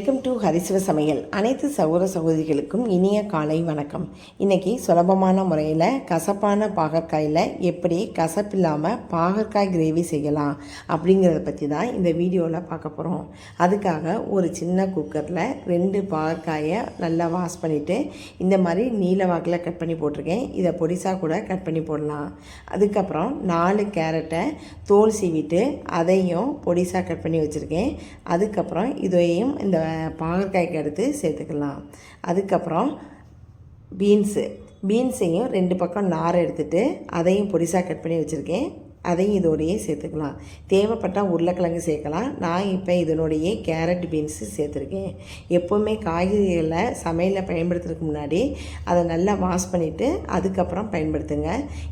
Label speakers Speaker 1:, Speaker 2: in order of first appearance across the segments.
Speaker 1: Welcome to ஹரிசிவ சமையல். அனைத்து சகோதர சகோதரிகளுக்கும் இனிய காலை வணக்கம். இன்றைக்கி சுலபமான முறையில் கசப்பான பாகற்காயில் எப்படி கசப்பில்லாமல் பாகற்காய் கிரேவி செய்யலாம் அப்படிங்கிறத பற்றி தான் இந்த வீடியோவில் பார்க்க போகிறோம். அதுக்காக ஒரு சின்ன குக்கரில் 2 பாகற்காயை நல்லா வாஷ் பண்ணிவிட்டு இந்த மாதிரி நீல வாக்கில் கட் பண்ணி போட்டிருக்கேன். இதை பொடிசாக கூட கட் பண்ணி போடலாம். அதுக்கப்புறம் 4 கேரட்டை தோல் சீவிட்டு அதையும் பொடிசாக கட் பண்ணி வச்சுருக்கேன். அதுக்கப்புறம் இதையும் இந்த பாகற்காய்க்கு எடுத்து சேர்த்துக்கலாம். அதுக்கப்புறம் பீன்ஸையும் 2 பக்கம் நார் எடுத்துகிட்டு அதையும் பொடிசாக கட் பண்ணி வச்சுருக்கேன். அதையும் இதோடையே சேர்த்துக்கலாம். தேவைப்பட்டால் உருளைக்கிழங்கு சேர்க்கலாம். நான் இப்போ இதனுடைய கேரட் பீன்ஸு சேர்த்துருக்கேன். எப்போவுமே காய்கறிகளை சமையலில் பயன்படுத்துறதுக்கு முன்னாடி அதை நல்லா வாஷ் பண்ணிவிட்டு அதுக்கப்புறம் பயன்படுத்துங்க.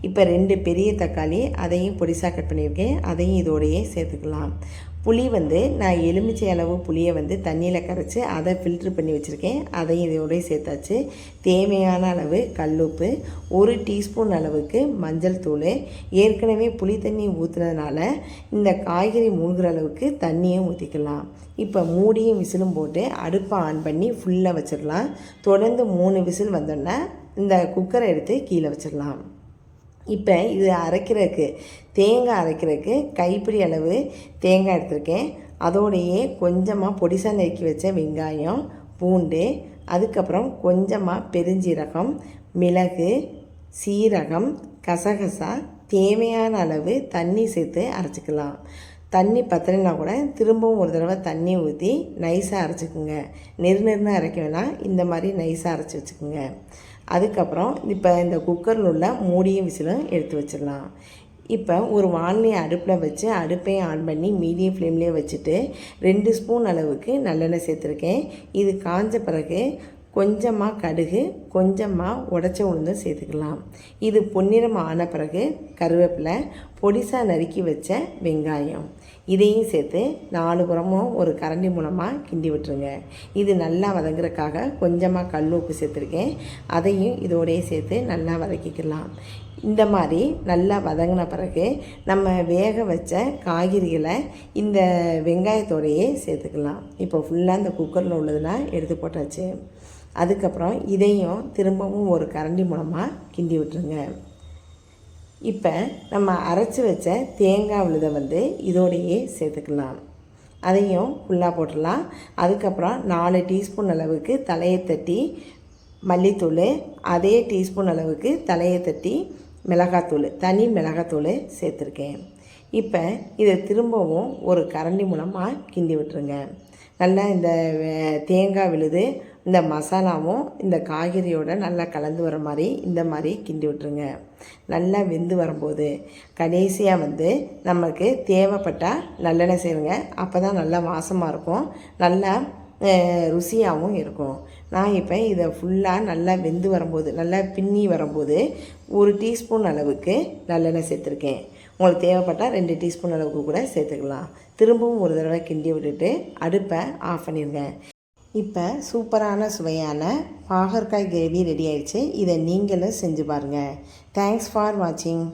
Speaker 1: இப்போ 2 பெரிய தக்காளி அதையும் பொடிசாக கட் பண்ணியிருக்கேன். அதையும் இதோடையே சேர்த்துக்கலாம். புளி நான் எலுமிச்சை அளவு புளியை தண்ணியில் கரைச்சி அதை ஃபில்ட்ரு பண்ணி வச்சுருக்கேன். அதையும் இதோடய சேர்த்தாச்சு. தேவையான அளவு கல்லுப்பு, 1 டீஸ்பூன் அளவுக்கு மஞ்சள் தூள். ஏற்கனவே புளி தண்ணி ஊற்றுனதுனால இந்த காய்கறி மூழ்கிற அளவுக்கு தண்ணியும் ஊற்றிக்கலாம். இப்போ மூடியும் விசிலும் போட்டு அடுப்பை ஆன் பண்ணி ஃபுல்லாக வச்சிடலாம். தொடர்ந்து 3 விசில் வந்தோடனே இந்த குக்கரை எடுத்து கீழே வச்சிடலாம். இப்போ இது தேங்காய் அரைக்கிறதுக்கு கைப்பிடி அளவு தேங்காய் எடுத்திருக்கேன். அதோடையே கொஞ்சமாக பொடிசாக நறுக்கி வச்ச வெங்காயம், பூண்டு, அதுக்கப்புறம் கொஞ்சமாக பெருஞ்சீரகம், மிளகு, சீரகம், கசகசா, தேவையான அளவு தண்ணி சேர்த்து அரைச்சிக்கலாம். தண்ணி பத்தலைன்னா கூட திரும்பவும் ஒரு தடவை தண்ணி ஊற்றி நைஸாக அரைச்சிக்குங்க. நெருன்னு அரைக்க வேணாம், இந்த மாதிரி நைஸாக அரைச்சி வச்சுக்கோங்க. அதுக்கப்புறம் இப்போ இந்த குக்கரில் உள்ள மூடியும் விசிலும் எடுத்து வச்சிடலாம். இப்போ ஒரு வானிலையை அடுப்பில் வச்சு அடுப்பையும் ஆன் பண்ணி மீடியம் ஃப்ளேம்லேயே வச்சுட்டு 2 ஸ்பூன் அளவுக்கு நல்லெண்ணெய் சேர்த்துருக்கேன். இது காஞ்ச பிறகு கொஞ்சமாக கடுகு, கொஞ்சமாக உடைச்ச உளுந்து சேர்த்துக்கலாம். இது பொன்னிறம் ஆன பிறகு கருவேப்பிலை, பொடிசாக நறுக்கி வச்ச வெங்காயம் இதையும் சேர்த்து 4 புறமும் ஒரு கரண்டி மூலமாக கிண்டி விட்டுருங்க. இது நல்லா வதங்குறதுக்காக கொஞ்சமாக கல் உப்பு சேர்த்துருக்கேன். அதையும் இதோடையே சேர்த்து நல்லா வதக்கிக்கலாம். இந்த மாதிரி நல்லா வதங்கின பிறகு நம்ம வேக வச்ச காய்கறிகளை இந்த வெங்காயத்தோடையே சேர்த்துக்கலாம். இப்போ ஃபுல்லாக இந்த குக்கரில் உள்ளதுலாம் எடுத்து போட்டாச்சு. அதுக்கப்புறம் இதையும் திரும்பவும் ஒரு கரண்டி மூலமாக கிண்டி விட்டுருங்க. இப்போ நம்ம அரைச்சி வச்ச தேங்காய் விழுதை இதோடையே சேர்த்துக்கலாம். அதையும் ஃபுல்லாக போட்டுடலாம். அதுக்கப்புறம் 4 டீஸ்பூன் அளவுக்கு தலையை தட்டி மல்லித்தூள், அதே டீஸ்பூன் அளவுக்கு தலையை தட்டி மிளகாத்தூள், தனி மிளகாத்தூள் சேர்த்துருக்கேன். இப்போ இதை திரும்பவும் ஒரு கரண்டி மூலமாக கிண்டி விட்டுருங்க. நல்லா இந்த தேங்காய் விழுது இந்த மசாலாவும் இந்த காய்கறியோடு நல்லா கலந்து வர மாதிரி இந்த மாதிரி கிண்டி விட்டுருங்க. நல்லா வெந்து வரும்போது கடைசியாக நமக்கு தேவைப்பட்டால் நல்லெண்ணெய் சேருங்க. அப்போ தான் நல்லா வாசமாக இருக்கும், நல்லா ருசியாகவும் இருக்கும். நான் இப்போ இதை ஃபுல்லாக நல்லா வெந்து வரும்போது நல்லா பின்னி வரும்போது 1 டீஸ்பூன் அளவுக்கு நல்லெண்ணெய் சேர்த்துருக்கேன். உங்களுக்கு தேவைப்பட்டால் 2 டீஸ்பூன் அளவுக்கு கூட சேர்த்துக்கலாம். திரும்பவும் ஒரு தடவை கிண்டி விட்டுட்டு அடுப்பை ஆஃப் பண்ணிடுங்க. இப்போ சூப்பரான சுவையான பாகற்காய் கிரேவி ரெடி ஆயிடுச்சு. இதை நீங்களும் செஞ்சு பாருங்கள். தேங்க்ஸ் ஃபார் வாட்சிங்.